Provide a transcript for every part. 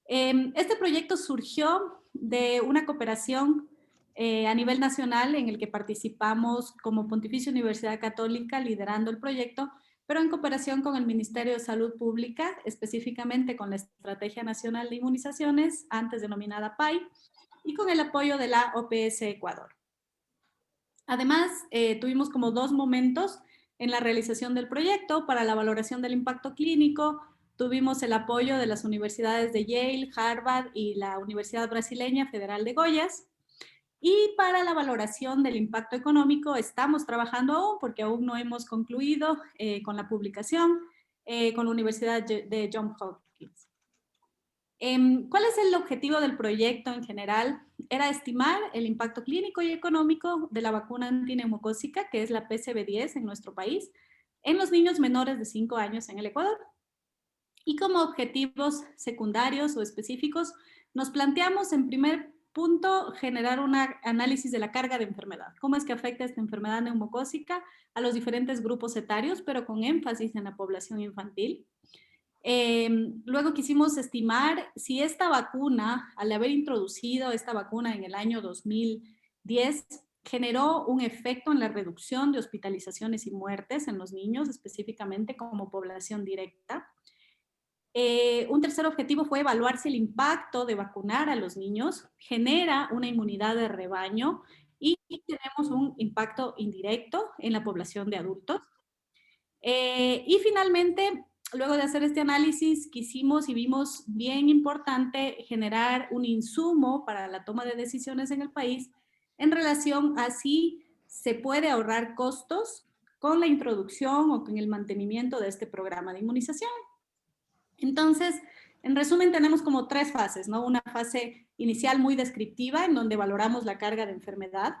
Este proyecto surgió de una cooperación a nivel nacional en el que participamos como Pontificia Universidad Católica liderando el proyecto, pero en cooperación con el Ministerio de Salud Pública, específicamente con la Estrategia Nacional de Inmunizaciones, antes denominada PAI, y con el apoyo de la OPS Ecuador. Además, tuvimos como dos momentos en la realización del proyecto. Para la valoración del impacto clínico, tuvimos el apoyo de las universidades de Yale, Harvard y la Universidad Brasileña Federal de Goiás. Y para la valoración del impacto económico estamos trabajando aún, porque aún no hemos concluido con la publicación con la Universidad de Johns Hopkins. ¿Cuál es el objetivo del proyecto en general? Era estimar el impacto clínico y económico de la vacuna antineumocócica, que es la PCV10 en nuestro país, en los niños menores de 5 años en el Ecuador. Y como objetivos secundarios o específicos, nos planteamos en primer punto generar un análisis de la carga de enfermedad. ¿Cómo es que afecta esta enfermedad neumocócica a los diferentes grupos etarios, pero con énfasis en la población infantil? Luego quisimos estimar si esta vacuna, al haber introducido esta vacuna en el año 2010, generó un efecto en la reducción de hospitalizaciones y muertes en los niños, específicamente como población directa. Un tercer objetivo fue evaluar si el impacto de vacunar a los niños genera una inmunidad de rebaño y tenemos un impacto indirecto en la población de adultos. Y finalmente, luego de hacer este análisis, quisimos y vimos bien importante generar un insumo para la toma de decisiones en el país en relación a si se puede ahorrar costos con la introducción o con el mantenimiento de este programa de inmunización. Entonces, en resumen, tenemos como tres fases, ¿no? Una fase inicial muy descriptiva, en donde valoramos la carga de enfermedad.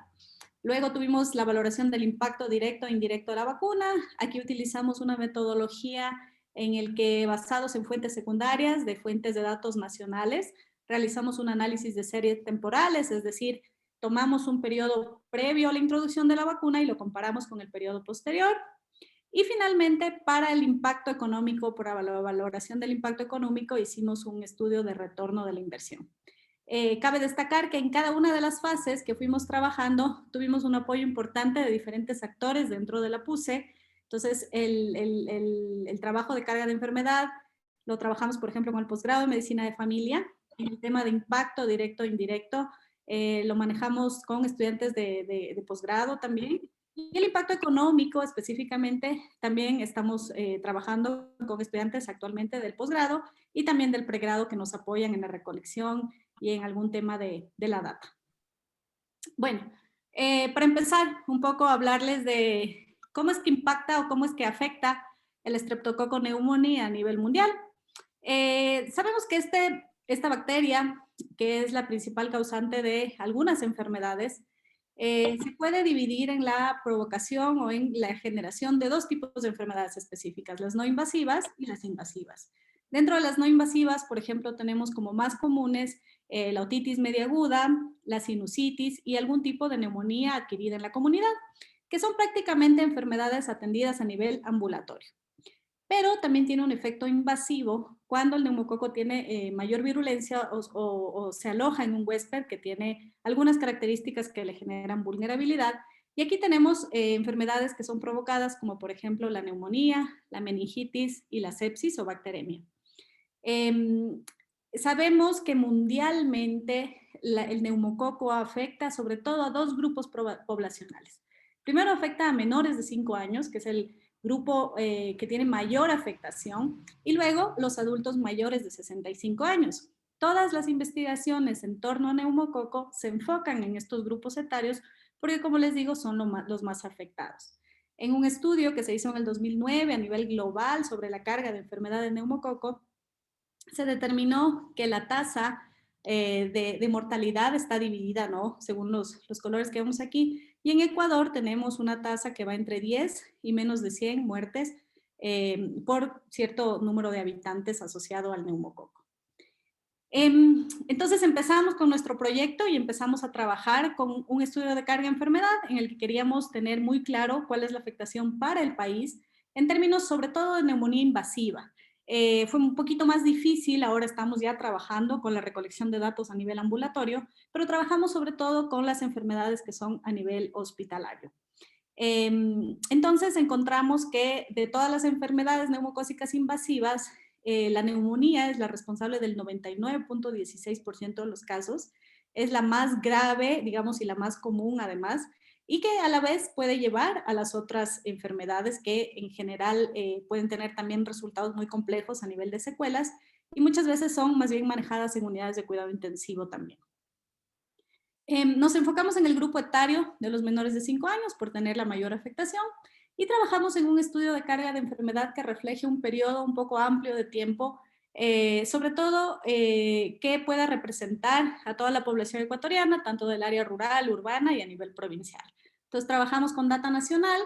Luego tuvimos la valoración del impacto directo e indirecto de la vacuna. Aquí utilizamos una metodología en el que, basados en fuentes secundarias de fuentes de datos nacionales, realizamos un análisis de series temporales, es decir, tomamos un periodo previo a la introducción de la vacuna y lo comparamos con el periodo posterior. Y finalmente, para el impacto económico, para la valoración del impacto económico, hicimos un estudio de retorno de la inversión. Cabe destacar que en cada una de las fases que fuimos trabajando, tuvimos un apoyo importante de diferentes actores dentro de la PUSE. Entonces, el trabajo de carga de enfermedad lo trabajamos, por ejemplo, con el posgrado de Medicina de Familia. En el tema de impacto directo e indirecto, lo manejamos con estudiantes de posgrado también. Y el impacto económico específicamente también estamos trabajando con estudiantes actualmente del posgrado y también del pregrado que nos apoyan en la recolección y en algún tema de la data. Bueno, para empezar un poco a hablarles de cómo es que impacta o cómo es que afecta el Streptococcus pneumoniae a nivel mundial. Sabemos que esta bacteria, que es la principal causante de algunas enfermedades, se puede dividir en la provocación o en la generación de dos tipos de enfermedades específicas, las no invasivas y las invasivas. Dentro de las no invasivas, por ejemplo, tenemos como más comunes la otitis media aguda, la sinusitis y algún tipo de neumonía adquirida en la comunidad, que son prácticamente enfermedades atendidas a nivel ambulatorio. Pero también tiene un efecto invasivo cuando el neumococo tiene mayor virulencia o se aloja en un huésped que tiene algunas características que le generan vulnerabilidad. Y aquí tenemos enfermedades que son provocadas como por ejemplo la neumonía, la meningitis y la sepsis o bacteremia. Sabemos que mundialmente el neumococo afecta sobre todo a dos grupos poblacionales. Primero afecta a menores de 5 años, que es el grupo que tiene mayor afectación, y luego los adultos mayores de 65 años. Todas las investigaciones en torno a neumococo se enfocan en estos grupos etarios porque, como les digo, son los más afectados. En un estudio que se hizo en el 2009 a nivel global sobre la carga de enfermedad de neumococo, se determinó que la tasa de mortalidad está dividida, ¿no? Según los colores que vemos aquí. Y en Ecuador tenemos una tasa que va entre 10 y menos de 100 muertes por cierto número de habitantes asociado al neumococo. Entonces empezamos con nuestro proyecto y empezamos a trabajar con un estudio de carga de enfermedad en el que queríamos tener muy claro cuál es la afectación para el país en términos sobre todo de neumonía invasiva. Fue un poquito más difícil, ahora estamos ya trabajando con la recolección de datos a nivel ambulatorio, pero trabajamos sobre todo con las enfermedades que son a nivel hospitalario. Entonces encontramos que de todas las enfermedades neumocócicas invasivas, la neumonía es la responsable del 99.16% de los casos, es la más grave, digamos, y la más común además, y que a la vez puede llevar a las otras enfermedades que en general pueden tener también resultados muy complejos a nivel de secuelas y muchas veces son más bien manejadas en unidades de cuidado intensivo también. Nos enfocamos en el grupo etario de los menores de 5 años por tener la mayor afectación y trabajamos en un estudio de carga de enfermedad que refleje un periodo un poco amplio de tiempo, sobre todo que pueda representar a toda la población ecuatoriana, tanto del área rural, urbana y a nivel provincial. Entonces trabajamos con data nacional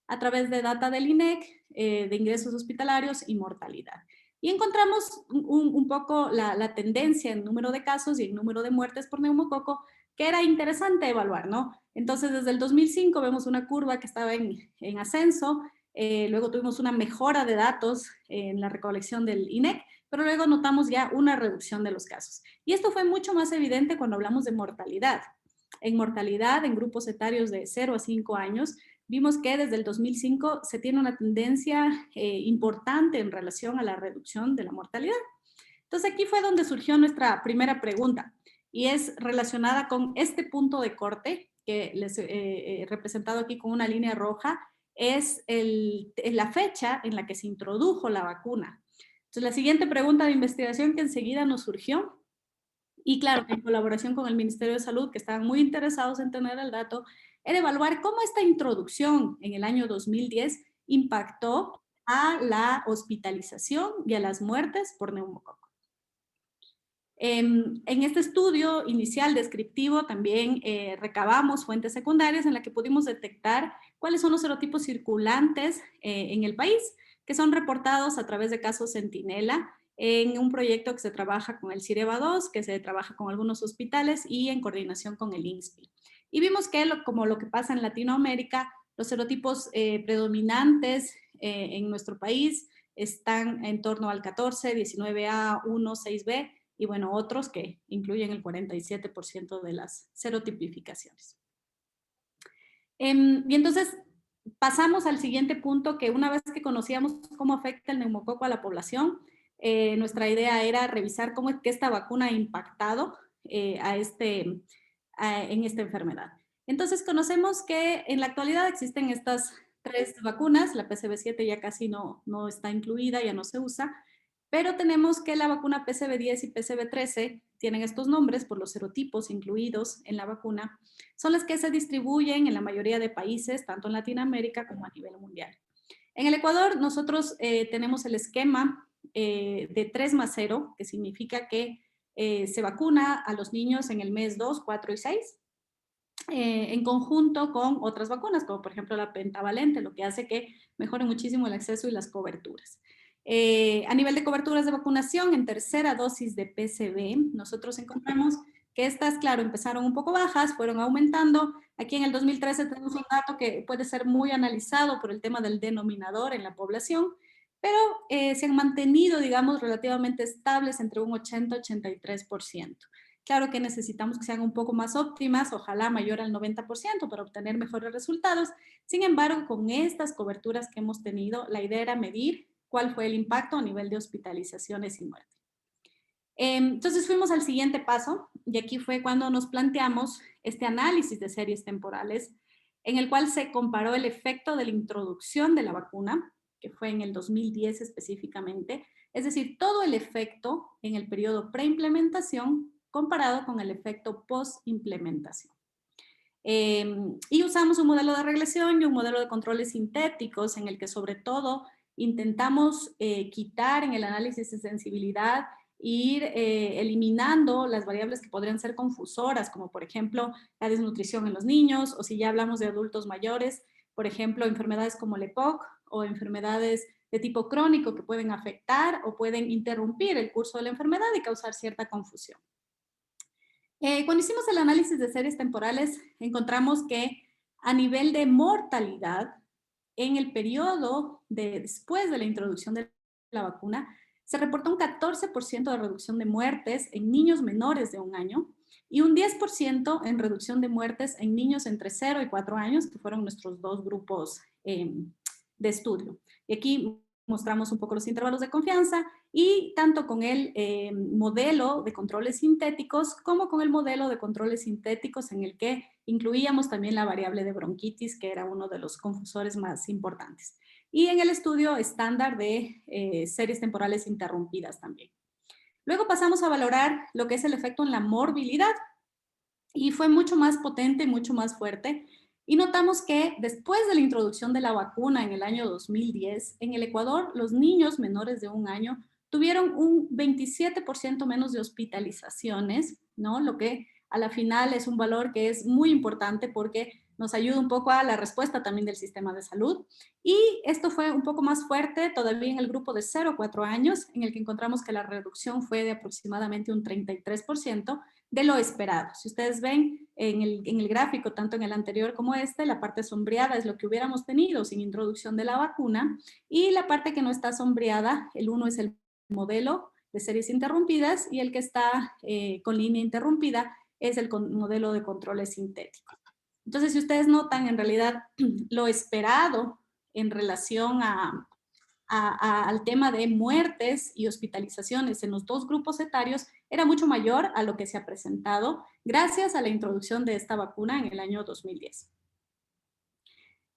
a través de data del INEC, de ingresos hospitalarios y mortalidad. Y encontramos un poco la tendencia en número de casos y en número de muertes por neumococo que era interesante evaluar, ¿no? Entonces, desde el 2005 vemos una curva que estaba en ascenso, luego tuvimos una mejora de datos en la recolección del INEC, pero luego notamos ya una reducción de los casos. Y esto fue mucho más evidente cuando hablamos de mortalidad. En mortalidad, en grupos etarios de 0 a 5 años, vimos que desde el 2005 se tiene una tendencia importante en relación a la reducción de la mortalidad. Entonces, aquí fue donde surgió nuestra primera pregunta y es relacionada con este punto de corte que les he representado aquí con una línea roja, es la fecha en la que se introdujo la vacuna. Entonces, la siguiente pregunta de investigación que enseguida nos surgió, y claro, en colaboración con el Ministerio de Salud, que estaban muy interesados en tener el dato, era evaluar cómo esta introducción en el año 2010 impactó a la hospitalización y a las muertes por neumococo. En este estudio inicial descriptivo también recabamos fuentes secundarias en las que pudimos detectar cuáles son los serotipos circulantes en el país, que son reportados a través de casos Centinela en un proyecto que se trabaja con el CIREVA 2, que se trabaja con algunos hospitales y en coordinación con el INSPI. Y vimos que, como lo que pasa en Latinoamérica, los serotipos predominantes en nuestro país están en torno al 14, 19A, 1, 6B, y bueno, otros que incluyen el 47% de las serotipificaciones. Y entonces pasamos al siguiente punto, que una vez que conocíamos cómo afecta el neumococo a la población, nuestra idea era revisar cómo es que esta vacuna ha impactado en esta enfermedad. Entonces conocemos que en la actualidad existen estas 3 vacunas, la PCV7 ya casi no está incluida, ya no se usa, pero tenemos que la vacuna PCV10 y PCV13 tienen estos nombres por los serotipos incluidos en la vacuna, son las que se distribuyen en la mayoría de países, tanto en Latinoamérica como a nivel mundial. En el Ecuador nosotros tenemos el esquema de 3+0, que significa que se vacuna a los niños en el mes 2, 4 y 6, en conjunto con otras vacunas, como por ejemplo la pentavalente, lo que hace que mejore muchísimo el acceso y las coberturas. A nivel de coberturas de vacunación, en tercera dosis de PCV, nosotros encontramos que estas, claro, empezaron un poco bajas, fueron aumentando. Aquí en el 2013 tenemos un dato que puede ser muy analizado por el tema del denominador en la población, pero se han mantenido, digamos, relativamente estables entre un 80-83%. Claro que necesitamos que sean un poco más óptimas, ojalá mayor al 90% para obtener mejores resultados. Sin embargo, con estas coberturas que hemos tenido, la idea era medir cuál fue el impacto a nivel de hospitalizaciones y muerte. Entonces fuimos al siguiente paso y aquí fue cuando nos planteamos este análisis de series temporales en el cual se comparó el efecto de la introducción de la vacuna, que fue en el 2010 específicamente, es decir, todo el efecto en el periodo preimplementación comparado con el efecto postimplementación. Y usamos un modelo de regresión y un modelo de controles sintéticos en el que sobre todo intentamos quitar en el análisis de sensibilidad, ir eliminando las variables que podrían ser confusoras, como por ejemplo la desnutrición en los niños, o si ya hablamos de adultos mayores, por ejemplo, enfermedades como el EPOC o enfermedades de tipo crónico que pueden afectar o pueden interrumpir el curso de la enfermedad y causar cierta confusión. Cuando hicimos el análisis de series temporales, encontramos que a nivel de mortalidad, en el periodo después de la introducción de la vacuna, se reportó un 14% de reducción de muertes en niños menores de 1 año y un 10% en reducción de muertes en niños entre 0 y 4 años, que fueron nuestros dos grupos de estudio. Y aquí mostramos un poco los intervalos de confianza y tanto con el modelo de controles sintéticos como con el modelo de controles sintéticos en el que incluíamos también la variable de bronquitis, que era uno de los confusores más importantes. Y en el estudio estándar de series temporales interrumpidas también. Luego pasamos a valorar lo que es el efecto en la morbilidad y fue mucho más potente, mucho más fuerte. Y notamos que después de la introducción de la vacuna en el año 2010, en el Ecuador, los niños menores de 1 año tuvieron un 27% menos de hospitalizaciones, ¿no? Lo que a la final es un valor que es muy importante porque nos ayuda un poco a la respuesta también del sistema de salud. Y esto fue un poco más fuerte todavía en el grupo de 0 a 4 años, en el que encontramos que la reducción fue de aproximadamente un 33% de lo esperado. Si ustedes ven en el gráfico, tanto en el anterior como este, la parte sombreada es lo que hubiéramos tenido sin introducción de la vacuna y la parte que no está sombreada, el 1 es el modelo de series interrumpidas y el que está con línea interrumpida es el modelo de controles sintéticos. Entonces, si ustedes notan, en realidad lo esperado en relación al tema de muertes y hospitalizaciones en los dos grupos etarios era mucho mayor a lo que se ha presentado gracias a la introducción de esta vacuna en el año 2010.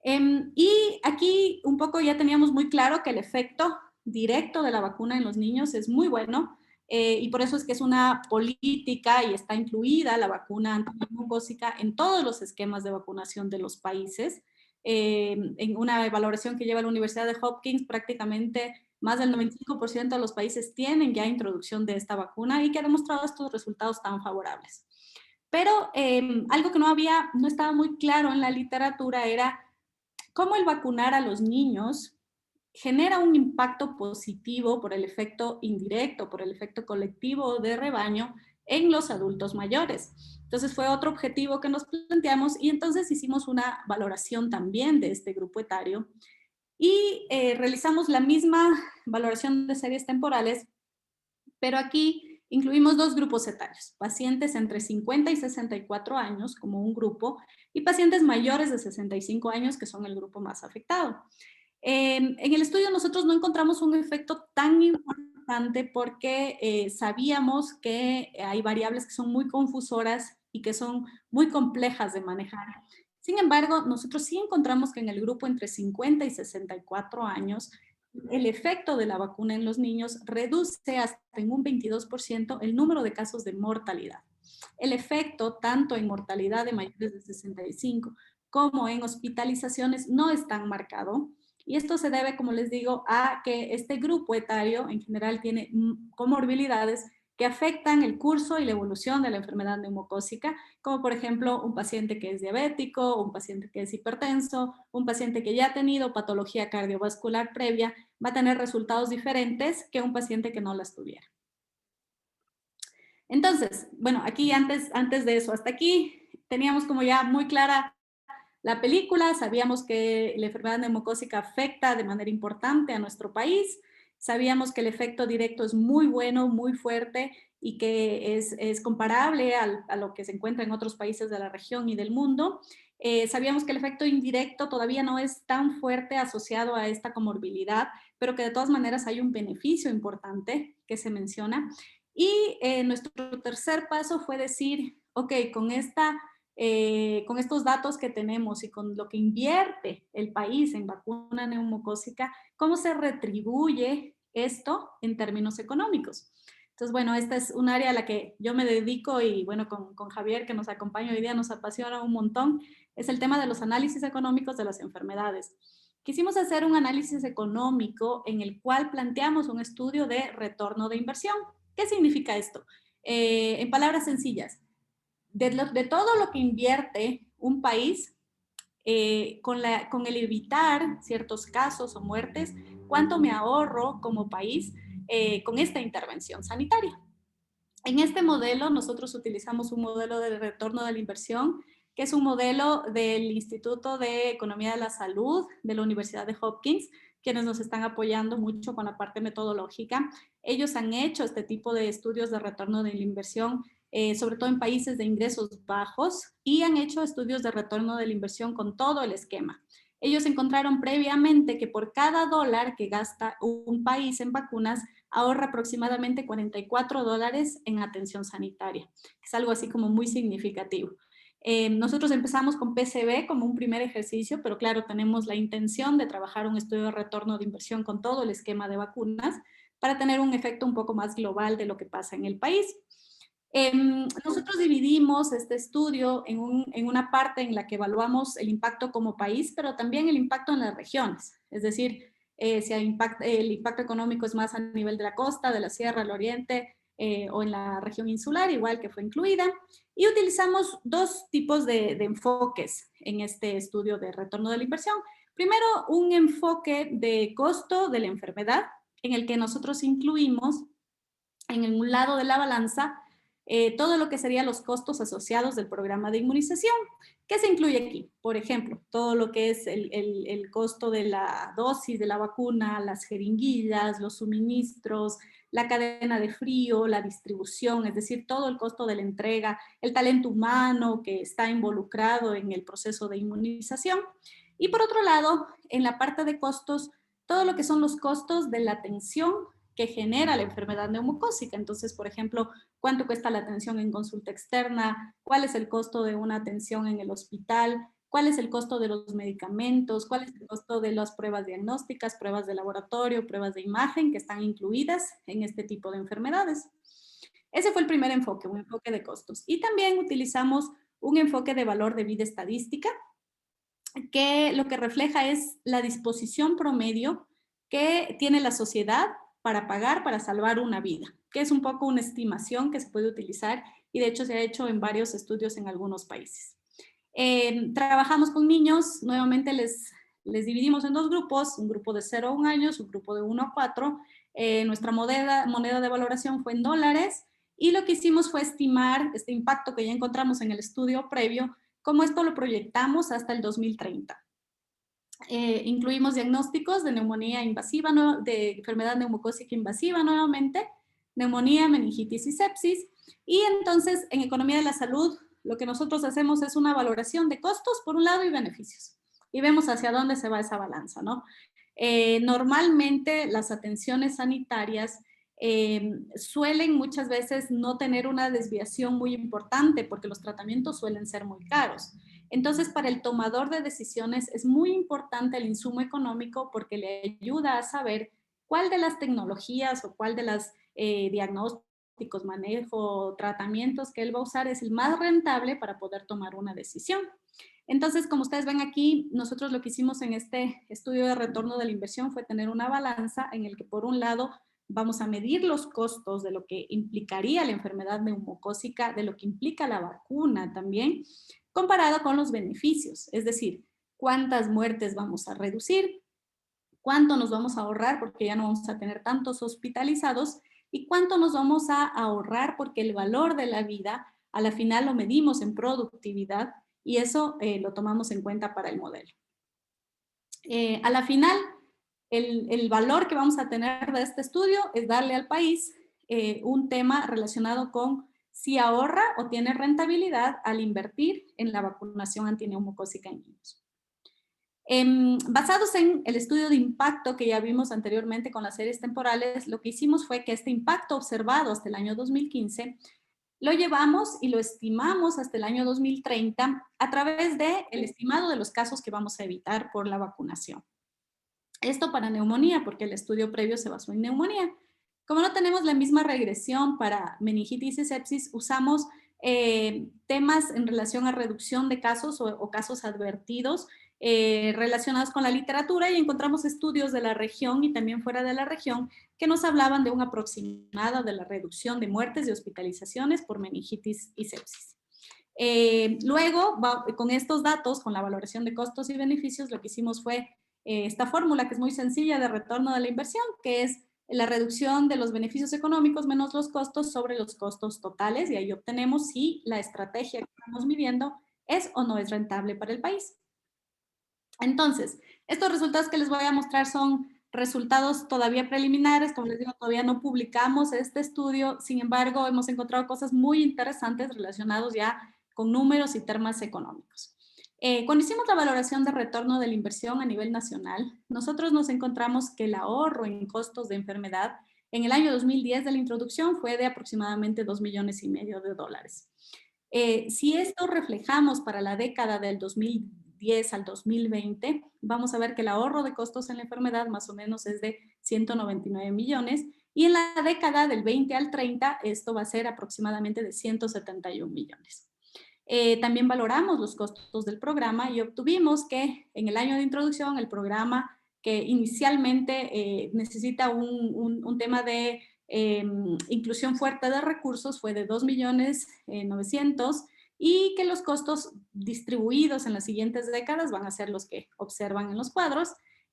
Y aquí un poco ya teníamos muy claro que el efecto directo de la vacuna en los niños es muy bueno y por eso es que es una política y está incluida la vacuna antineumocócica en todos los esquemas de vacunación de los países. En una evaluación que lleva la Universidad de Hopkins, prácticamente más del 95% de los países tienen ya introducción de esta vacuna y que ha demostrado estos resultados tan favorables. Pero algo que no estaba muy claro en la literatura era cómo el vacunar a los niños genera un impacto positivo por el efecto indirecto, por el efecto colectivo de rebaño en los adultos mayores. Entonces fue otro objetivo que nos planteamos y entonces hicimos una valoración también de este grupo etario y realizamos la misma valoración de series temporales, pero aquí incluimos dos grupos etarios, pacientes entre 50 y 64 años como un grupo y pacientes mayores de 65 años que son el grupo más afectado. En el estudio nosotros no encontramos un efecto tan importante porque sabíamos que hay variables que son muy confusoras y que son muy complejas de manejar. Sin embargo, nosotros sí encontramos que en el grupo entre 50 y 64 años, el efecto de la vacuna en los niños reduce hasta en un 22% el número de casos de mortalidad. El efecto, tanto en mortalidad de mayores de 65 como en hospitalizaciones, no es tan marcado. Y esto se debe, como les digo, a que este grupo etario en general tiene comorbilidades que afectan el curso y la evolución de la enfermedad neumocócica, como por ejemplo un paciente que es diabético, un paciente que es hipertenso, un paciente que ya ha tenido patología cardiovascular previa, va a tener resultados diferentes que un paciente que no las tuviera. Entonces, bueno, aquí antes de eso, hasta aquí teníamos como ya muy clara la película, sabíamos que la enfermedad neumocócica afecta de manera importante a nuestro país, sabíamos que el efecto directo es muy bueno, muy fuerte y que es comparable a lo que se encuentra en otros países de la región y del mundo. Sabíamos que el efecto indirecto todavía no es tan fuerte asociado a esta comorbilidad, pero que de todas maneras hay un beneficio importante que se menciona. Y nuestro tercer paso fue decir, ok, con estos datos que tenemos y con lo que invierte el país en vacuna neumocócica, ¿cómo se retribuye esto en términos económicos? Entonces, bueno, esta es un área a la que yo me dedico y bueno, con Javier que nos acompaña hoy día nos apasiona un montón, es el tema de los análisis económicos de las enfermedades. Quisimos hacer un análisis económico en el cual planteamos un estudio de retorno de inversión. ¿Qué significa esto? En palabras sencillas, de todo lo que invierte un país con el evitar ciertos casos o muertes, cuánto me ahorro como país con esta intervención sanitaria. En este modelo nosotros utilizamos un modelo de retorno de la inversión, que es un modelo del Instituto de Economía de la Salud de la Universidad de Hopkins, quienes nos están apoyando mucho con la parte metodológica. Ellos han hecho este tipo de estudios de retorno de la inversión, sobre todo en países de ingresos bajos, y han hecho estudios de retorno de la inversión con todo el esquema. Ellos encontraron previamente que por cada dólar que gasta un país en vacunas, ahorra aproximadamente $44 en atención sanitaria. Es algo así como muy significativo. Nosotros empezamos con PCB como un primer ejercicio, pero claro, tenemos la intención de trabajar un estudio de retorno de inversión con todo el esquema de vacunas para tener un efecto un poco más global de lo que pasa en el país. Nosotros dividimos este estudio en una parte en la que evaluamos el impacto como país, pero también el impacto en las regiones. Es decir, si el impacto económico es más a nivel de la costa, de la sierra, del oriente o en la región insular, igual que fue incluida. Y utilizamos dos tipos de enfoques en este estudio de retorno de la inversión. Primero, un enfoque de costo de la enfermedad, en el que nosotros incluimos en un lado de la balanza todo lo que serían los costos asociados del programa de inmunización. ¿Qué se incluye aquí? Por ejemplo, todo lo que es el costo de la dosis de la vacuna, las jeringuillas, los suministros, la cadena de frío, la distribución, es decir, todo el costo de la entrega, el talento humano que está involucrado en el proceso de inmunización. Y por otro lado, en la parte de costos, todo lo que son los costos de la atención que genera la enfermedad neumocócica. Entonces, por ejemplo, cuánto cuesta la atención en consulta externa, cuál es el costo de una atención en el hospital, cuál es el costo de los medicamentos, cuál es el costo de las pruebas diagnósticas, pruebas de laboratorio, pruebas de imagen que están incluidas en este tipo de enfermedades. Ese fue el primer enfoque, un enfoque de costos. Y también utilizamos un enfoque de valor de vida estadística, que lo que refleja es la disposición promedio que tiene la sociedad para pagar, para salvar una vida, que es un poco una estimación que se puede utilizar y de hecho se ha hecho en varios estudios en algunos países. Trabajamos con niños, nuevamente les dividimos en dos grupos, un grupo de 0 a 1 años, un grupo de 1 a 4. Nuestra moneda de valoración fue en dólares y lo que hicimos fue estimar este impacto que ya encontramos en el estudio previo, cómo esto lo proyectamos hasta el 2030. Incluimos diagnósticos de neumonía invasiva, de enfermedad neumocócica invasiva nuevamente, neumonía, meningitis y sepsis. Y entonces, en economía de la salud, lo que nosotros hacemos es una valoración de costos, por un lado, y beneficios. Y vemos hacia dónde se va esa balanza, ¿no? Normalmente, las atenciones sanitarias suelen muchas veces no tener una desviación muy importante porque los tratamientos suelen ser muy caros. Entonces, para el tomador de decisiones es muy importante el insumo económico porque le ayuda a saber cuál de las tecnologías o cuál de las diagnósticos, manejo, tratamientos que él va a usar es el más rentable para poder tomar una decisión. Entonces, como ustedes ven aquí, nosotros lo que hicimos en este estudio de retorno de la inversión fue tener una balanza en el que por un lado vamos a medir los costos de lo que implicaría la enfermedad neumocócica, de lo que implica la vacuna también, comparado con los beneficios, es decir, cuántas muertes vamos a reducir, cuánto nos vamos a ahorrar porque ya no vamos a tener tantos hospitalizados y cuánto nos vamos a ahorrar porque el valor de la vida a la final lo medimos en productividad y eso lo tomamos en cuenta para el modelo. A la final, el valor que vamos a tener de este estudio es darle al país un tema relacionado con si ahorra o tiene rentabilidad al invertir en la vacunación antineumocócica en niños. Basados en el estudio de impacto que ya vimos anteriormente con las series temporales, lo que hicimos fue que este impacto observado hasta el año 2015 lo llevamos y lo estimamos hasta el año 2030 a través del estimado de los casos que vamos a evitar por la vacunación. Esto para neumonía, porque el estudio previo se basó en neumonía. Como no tenemos la misma regresión para meningitis y sepsis, usamos temas en relación a reducción de casos o casos advertidos relacionados con la literatura y encontramos estudios de la región y también fuera de la región que nos hablaban de un aproximado de la reducción de muertes y hospitalizaciones por meningitis y sepsis. Luego, con estos datos, con la valoración de costos y beneficios, lo que hicimos fue esta fórmula que es muy sencilla de retorno de la inversión, que es la reducción de los beneficios económicos menos los costos sobre los costos totales y ahí obtenemos si la estrategia que estamos midiendo es o no es rentable para el país. Entonces, estos resultados que les voy a mostrar son resultados todavía preliminares, como les digo, todavía no publicamos este estudio, sin embargo, hemos encontrado cosas muy interesantes relacionados ya con números y temas económicos. Cuando hicimos la valoración de retorno de la inversión a nivel nacional, nosotros nos encontramos que el ahorro en costos de enfermedad en el año 2010 de la introducción fue de aproximadamente $2,5 millones. Si esto reflejamos para la década del 2010 al 2020, vamos a ver que el ahorro de costos en la enfermedad más o menos es de 199 millones y en la década del 20 al 30 esto va a ser aproximadamente de 171 millones. También valoramos los costos del programa y obtuvimos que en el año de introducción el programa que inicialmente necesita un tema de inclusión fuerte de recursos fue de 2,900,000 y que los costos distribuidos en las siguientes décadas van a ser los que observan en los cuadros.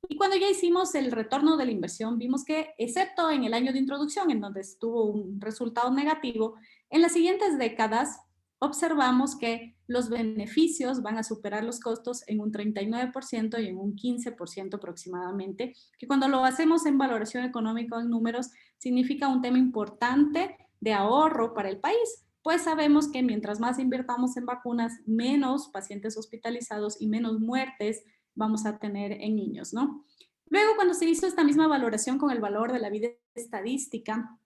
Y cuando ya hicimos el retorno de la inversión, vimos que, excepto en el año de introducción, en donde estuvo un resultado negativo, en las siguientes décadas observamos que los beneficios van a superar los costos en un 39% y en un 15% aproximadamente, que cuando lo hacemos en valoración económica en números, significa un tema importante de ahorro para el país, pues sabemos que mientras más invirtamos en vacunas, menos pacientes hospitalizados y menos muertes vamos a tener en niños, ¿no? Luego, cuando se hizo esta misma valoración con el valor de la vida estadística,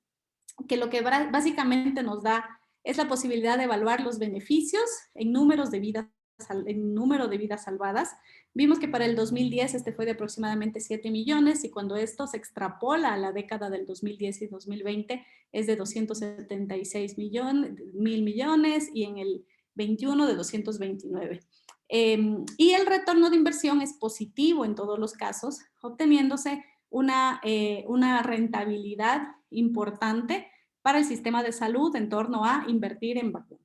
que lo que básicamente nos da es la posibilidad de evaluar los beneficios en número de vidas salvadas. Vimos que para el 2010 este fue de aproximadamente 7 millones y cuando esto se extrapola a la década del 2010 y 2020 es de 276 mil millones y en el 21 de 229. Y el retorno de inversión es positivo en todos los casos, obteniéndose una rentabilidad importante para el sistema de salud en torno a invertir en vacuna.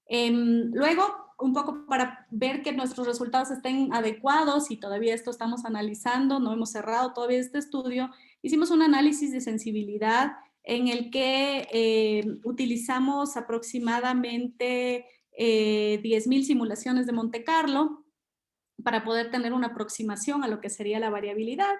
Luego, un poco para ver que nuestros resultados estén adecuados y todavía esto estamos analizando, no hemos cerrado todavía este estudio, hicimos un análisis de sensibilidad en el que utilizamos aproximadamente 10,000 simulaciones de Monte Carlo para poder tener una aproximación a lo que sería la variabilidad.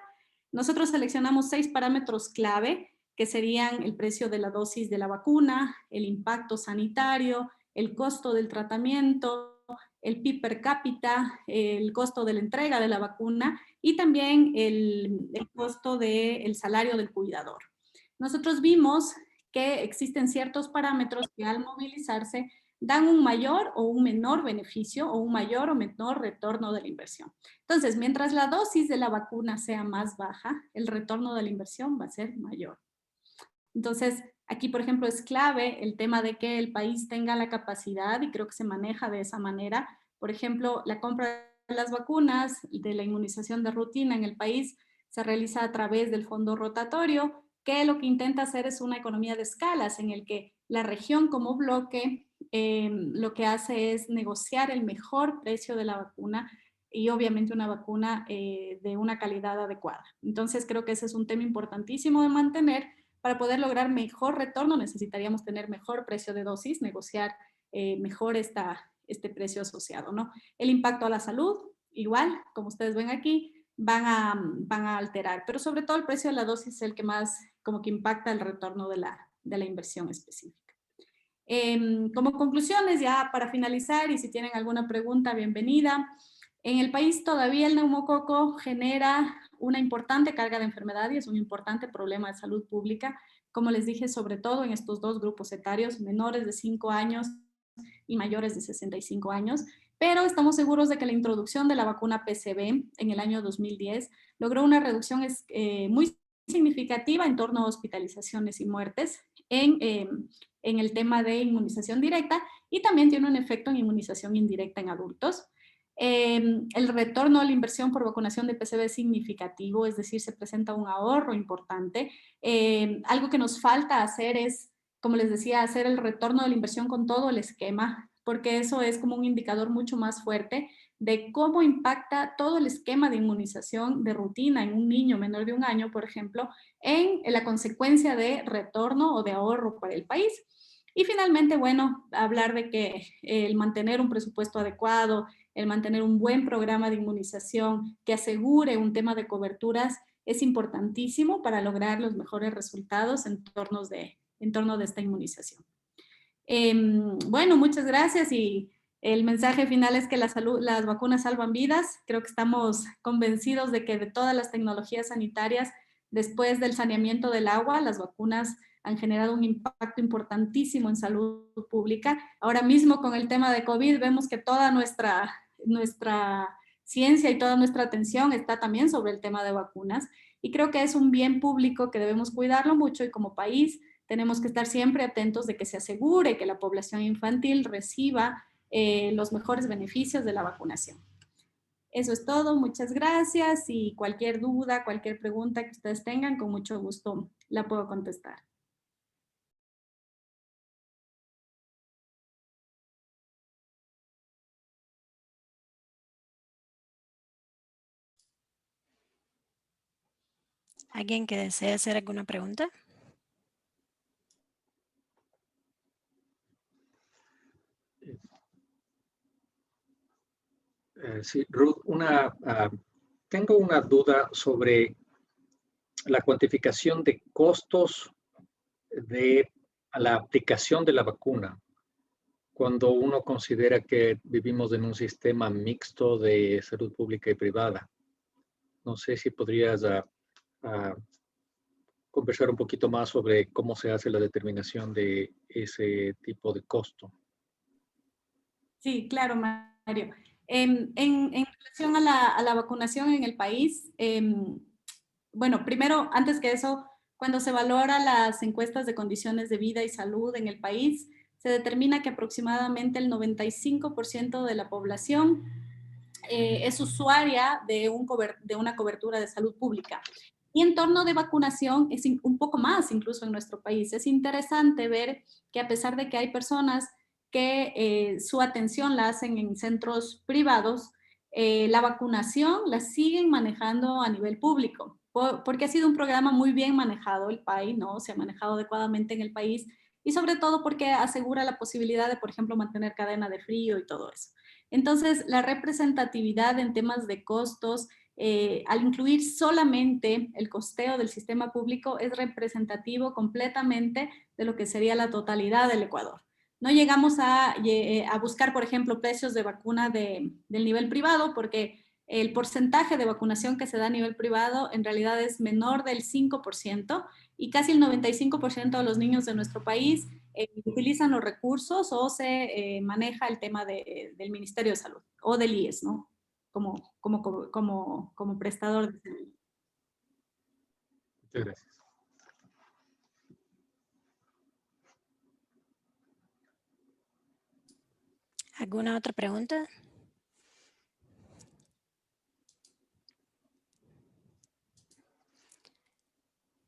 Nosotros seleccionamos 6 parámetros clave, que serían el precio de la dosis de la vacuna, el impacto sanitario, el costo del tratamiento, el PIB per cápita, el costo de la entrega de la vacuna y también el costo del salario del cuidador. Nosotros vimos que existen ciertos parámetros que al movilizarse dan un mayor o un menor beneficio o un mayor o menor retorno de la inversión. Entonces, mientras la dosis de la vacuna sea más baja, el retorno de la inversión va a ser mayor. Entonces, aquí, por ejemplo, es clave el tema de que el país tenga la capacidad, y creo que se maneja de esa manera, por ejemplo, la compra de las vacunas, de la inmunización de rutina en el país, se realiza a través del fondo rotatorio, que lo que intenta hacer es una economía de escalas en el que la región como bloque lo que hace es negociar el mejor precio de la vacuna y obviamente una vacuna de una calidad adecuada. Entonces creo que ese es un tema importantísimo de mantener. Para poder lograr mejor retorno necesitaríamos tener mejor precio de dosis, negociar mejor este precio asociado, ¿no? El impacto a la salud, igual, como ustedes ven aquí, van a alterar, pero sobre todo el precio de la dosis es el que más como que impacta el retorno de la inversión específica. Como conclusiones, ya para finalizar, y si tienen alguna pregunta, bienvenida. En el país todavía el neumococo genera una importante carga de enfermedad y es un importante problema de salud pública, como les dije, sobre todo en estos dos grupos etarios, menores de 5 años y mayores de 65 años, pero estamos seguros de que la introducción de la vacuna PCV en el año 2010 logró una reducción muy significativa en torno a hospitalizaciones y muertes en el tema de inmunización directa y también tiene un efecto en inmunización indirecta en adultos. El retorno a la inversión por vacunación de PCV es significativo, es decir, se presenta un ahorro importante. Algo que nos falta hacer es, como les decía, hacer el retorno de la inversión con todo el esquema, porque eso es como un indicador mucho más fuerte de cómo impacta todo el esquema de inmunización de rutina en un niño menor de 1 año, por ejemplo, en la consecuencia de retorno o de ahorro para el país. Y finalmente, bueno, hablar de que el mantener un presupuesto adecuado, el mantener un buen programa de inmunización que asegure un tema de coberturas es importantísimo para lograr los mejores resultados en torno de esta inmunización. Bueno, muchas gracias y el mensaje final es que las vacunas salvan vidas. Creo que estamos convencidos de que de todas las tecnologías sanitarias, después del saneamiento del agua, las vacunas han generado un impacto importantísimo en salud pública. Ahora mismo con el tema de COVID vemos que toda nuestra ciencia y toda nuestra atención está también sobre el tema de vacunas y creo que es un bien público que debemos cuidarlo mucho y como país tenemos que estar siempre atentos de que se asegure que la población infantil reciba los mejores beneficios de la vacunación. Eso es todo, muchas gracias y cualquier duda, cualquier pregunta que ustedes tengan, con mucho gusto la puedo contestar. ¿Alguien que desee hacer alguna pregunta? Sí, Ruth, tengo una duda sobre la cuantificación de costos de la aplicación de la vacuna. Cuando uno considera que vivimos en un sistema mixto de salud pública y privada. No sé si podrías conversar un poquito más sobre cómo se hace la determinación de ese tipo de costo. Sí, claro, Mario. En relación a la vacunación en el país, bueno, primero, antes que eso, cuando se valora las encuestas de condiciones de vida y salud en el país, se determina que aproximadamente el 95% de la población es usuaria de una cobertura de salud pública. Y en torno de vacunación es un poco más incluso en nuestro país. Es interesante ver que a pesar de que hay personas que su atención la hacen en centros privados, la vacunación la siguen manejando a nivel público, porque ha sido un programa muy bien manejado el país, ¿no? Se ha manejado adecuadamente en el país y sobre todo porque asegura la posibilidad de, por ejemplo, mantener cadena de frío y todo eso. Entonces, la representatividad en temas de costos, al incluir solamente el costeo del sistema público, es representativo completamente de lo que sería la totalidad del Ecuador. No llegamos a buscar, por ejemplo, precios de vacuna del nivel privado, porque el porcentaje de vacunación que se da a nivel privado en realidad es menor del 5% y casi el 95% de los niños de nuestro país utilizan los recursos o se maneja el tema del Ministerio de Salud o del IES, ¿no? Como prestador de servicio. Muchas gracias. ¿Alguna otra pregunta?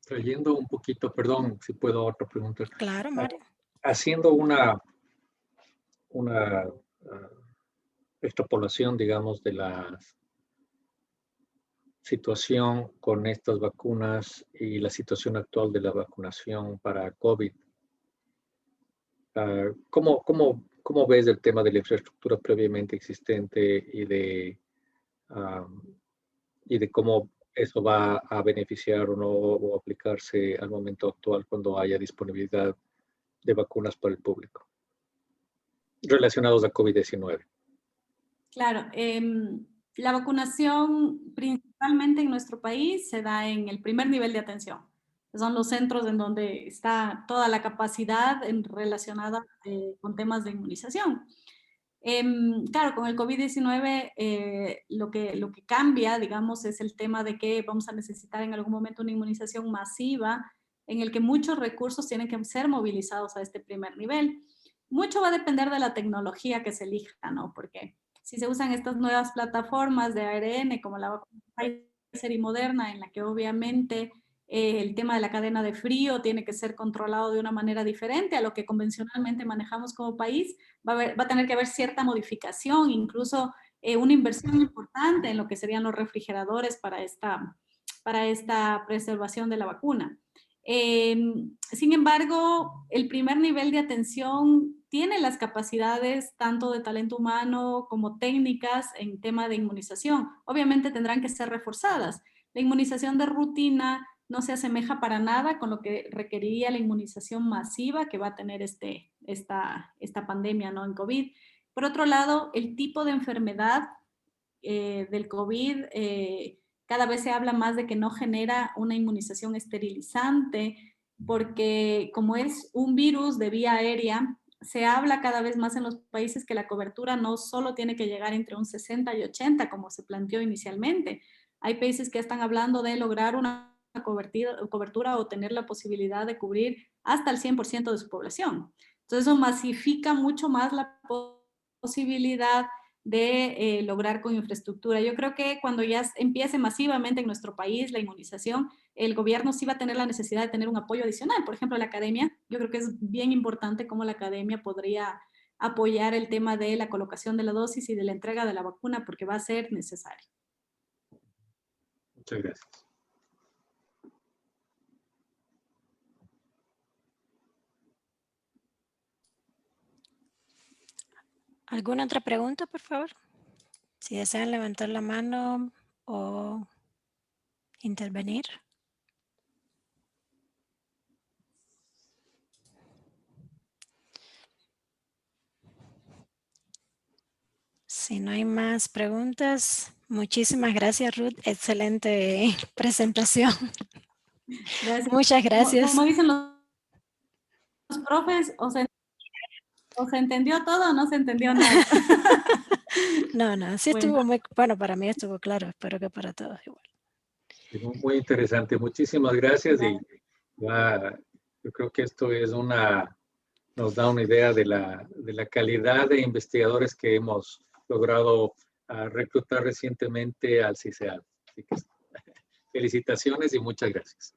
Trayendo un poquito, perdón, si puedo otra pregunta. Claro, Mario. Haciendo una extrapolación, digamos, de la situación con estas vacunas y la situación actual de la vacunación para COVID. ¿Cómo ves el tema de la infraestructura previamente existente y de cómo eso va a beneficiar o no o aplicarse al momento actual cuando haya disponibilidad de vacunas para el público relacionados a COVID-19? Claro, la vacunación principalmente en nuestro país se da en el primer nivel de atención. Son los centros en donde está toda la capacidad relacionada con temas de inmunización. Claro, con el COVID-19 lo que cambia, digamos, es el tema de que vamos a necesitar en algún momento una inmunización masiva en el que muchos recursos tienen que ser movilizados a este primer nivel. Mucho va a depender de la tecnología que se elija, ¿no? Porque si se usan estas nuevas plataformas de ARN como la vacuna Pfizer y Moderna, en la que obviamente el tema de la cadena de frío tiene que ser controlado de una manera diferente a lo que convencionalmente manejamos como país, va a tener que haber cierta modificación, incluso una inversión importante en lo que serían los refrigeradores para esta preservación de la vacuna. Sin embargo, el primer nivel de atención tiene las capacidades tanto de talento humano como técnicas en tema de inmunización. Obviamente tendrán que ser reforzadas. La inmunización de rutina no se asemeja para nada con lo que requeriría la inmunización masiva que va a tener esta pandemia, ¿no? En COVID. Por otro lado, el tipo de enfermedad del COVID, cada vez se habla más de que no genera una inmunización esterilizante, porque como es un virus de vía aérea, se habla cada vez más en los países que la cobertura no solo tiene que llegar entre un 60 y 80, como se planteó inicialmente. Hay países que están hablando de lograr una cobertura o tener la posibilidad de cubrir hasta el 100% de su población. Entonces eso masifica mucho más la posibilidad de lograr con infraestructura. Yo creo que cuando ya empiece masivamente en nuestro país la inmunización, el gobierno sí va a tener la necesidad de tener un apoyo adicional. Por ejemplo, la academia, yo creo que es bien importante cómo la academia podría apoyar el tema de la colocación de la dosis y de la entrega de la vacuna, porque va a ser necesario. Muchas gracias. ¿Alguna otra pregunta, por favor? Si desean levantar la mano o intervenir. Si no hay más preguntas, muchísimas gracias, Ruth. Excelente presentación. Gracias. Muchas gracias. Como dicen los profes, o se entendió todo o no se entendió nada. No, sí estuvo muy, bueno, para mí estuvo claro, espero que para todos igual. Muy interesante, muchísimas gracias. Y yo creo que esto es nos da una idea de la calidad de investigadores que hemos logrado reclutar recientemente al CICEAL. Así que felicitaciones y muchas gracias.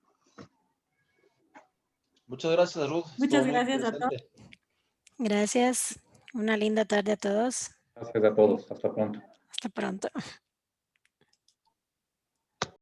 Muchas gracias, Ruth. Muchas gracias a todos. Gracias. Una linda tarde a todos. Gracias a todos. Hasta pronto. Hasta pronto.